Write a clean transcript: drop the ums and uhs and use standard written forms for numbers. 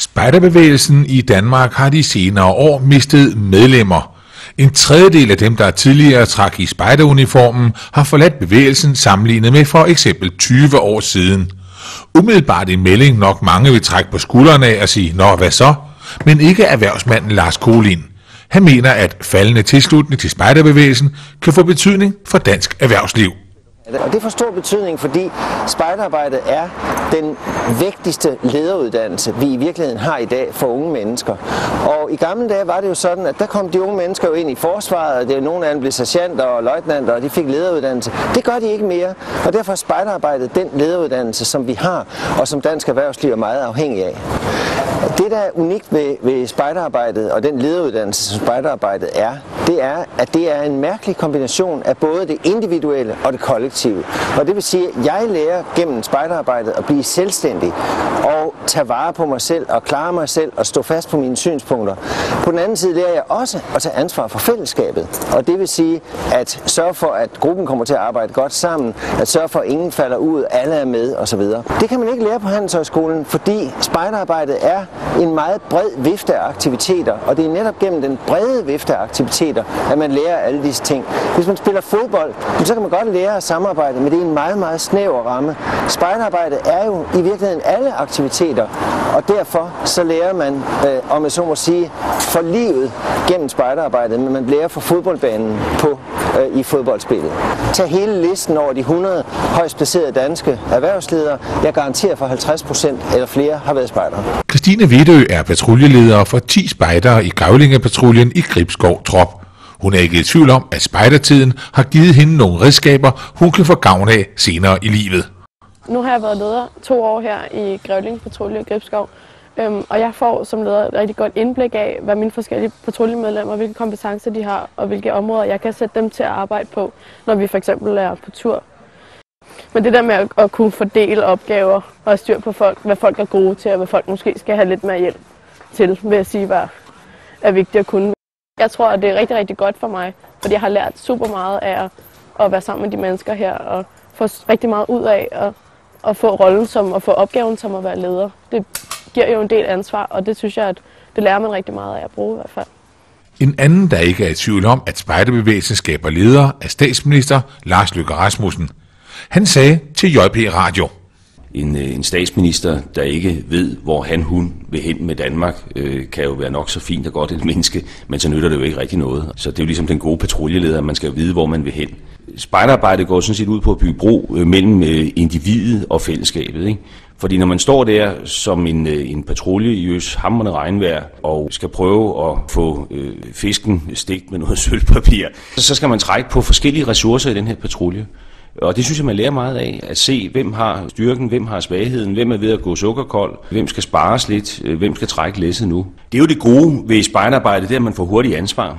Spejderbevægelsen i Danmark har de senere år mistet medlemmer. En tredjedel af dem, der tidligere trak i spejderuniformen, har forladt bevægelsen sammenlignet med for eksempel 20 år siden. Umiddelbart en melding nok mange vil trække på skuldrene af og sige, nå hvad så? Men ikke erhvervsmanden Lars Kolind. Han mener, at faldende tilslutning til spejderbevægelsen kan få betydning for dansk erhvervsliv. Og det får stor betydning, fordi spejderarbejdet er den vigtigste lederuddannelse, vi i virkeligheden har i dag for unge mennesker. Og i gamle dage var det jo sådan, at der kom de unge mennesker jo ind i forsvaret, og det er nogle af dem blev sergeanter og løjtnanter, og de fik lederuddannelse. Det gør de ikke mere, og derfor er spejderarbejdet den lederuddannelse, som vi har, og som dansk erhvervsliv er meget afhængig af. Det, der er unikt ved spejderarbejdet og den lederuddannelse, som spejderarbejdet er, det er, at det er en mærkelig kombination af både det individuelle og det kollektive. Og det vil sige, at jeg lærer gennem spejderarbejdet at blive selvstændig og tage vare på mig selv og klare mig selv og stå fast på mine synspunkter. På den anden side lærer jeg også at tage ansvar for fællesskabet. Og det vil sige at sørge for, at gruppen kommer til at arbejde godt sammen, at sørge for, at ingen falder ud, alle er med osv. Det kan man ikke lære på Handelshøjskolen, fordi spejderarbejdet er en meget bred vifte af aktiviteter, og det er netop gennem den brede vifte af aktiviteter, at man lærer alle disse ting. Hvis man spiller fodbold, så kan man godt lære at samarbejde, men det er en meget, meget snæver ramme. Spejderarbejdet er jo i virkeligheden alle aktiviteter, og derfor så lærer man, om jeg så må sige, for livet gennem spejderarbejdet, men man lærer for fodboldbanen i fodboldspillet. Tag hele listen over de 100 højst placerede danske erhvervsledere. Jeg garanterer for 50% eller flere har været spejdere. Christine Hvidø er patruljeleder for 10 spejdere i Grævlingepatruljen i Gribskov Trop. Hun er ikke i tvivl om, at spejdertiden har givet hende nogle redskaber, hun kan få gavn af senere i livet. Nu har jeg været leder 2 år her i Grævlingepatruljen i Gribskov, og jeg får som leder et rigtig godt indblik af, hvad mine forskellige patruljemedlemmer, hvilke kompetencer de har, og hvilke områder jeg kan sætte dem til at arbejde på, når vi for eksempel er på tur. Men det der med at kunne fordele opgaver og styr på folk, hvad folk er gode til, og hvad folk måske skal have lidt mere hjælp til, vil jeg sige, hvad er vigtigt at kunne. Jeg tror, at det er rigtig, rigtig godt for mig, fordi jeg har lært super meget af at være sammen med de mennesker her, og få rigtig meget ud af at få rollen og få opgaven som at være leder. Det giver jo en del ansvar, og det synes jeg, at det lærer man rigtig meget af at bruge i hvert fald. En anden, der ikke er i tvivl om, at spejderbevægelsen skaber ledere, er statsminister Lars Løkke Rasmussen. Han sagde til JP Radio. En statsminister, der ikke ved, hvor hun vil hen med Danmark, kan jo være nok så fint og godt et menneske, men så nytter det jo ikke rigtig noget. Så det er jo ligesom den gode patruljeleder, man skal jo vide, hvor man vil hen. Spejderarbejdet går sådan set ud på at bygge bro mellem individet og fællesskabet, ikke? Fordi når man står der som en patrulje i hamrende regnvejr og skal prøve at få fisken stegt med noget sølvpapir, så skal man trække på forskellige ressourcer i den her patrulje. Og det synes jeg, man lærer meget af, at se, hvem har styrken, hvem har svagheden, hvem er ved at gå sukkerkold, hvem skal spares lidt, hvem skal trække læsset nu. Det er jo det gode ved spejderarbejdet, det er, at man får hurtigt ansvar.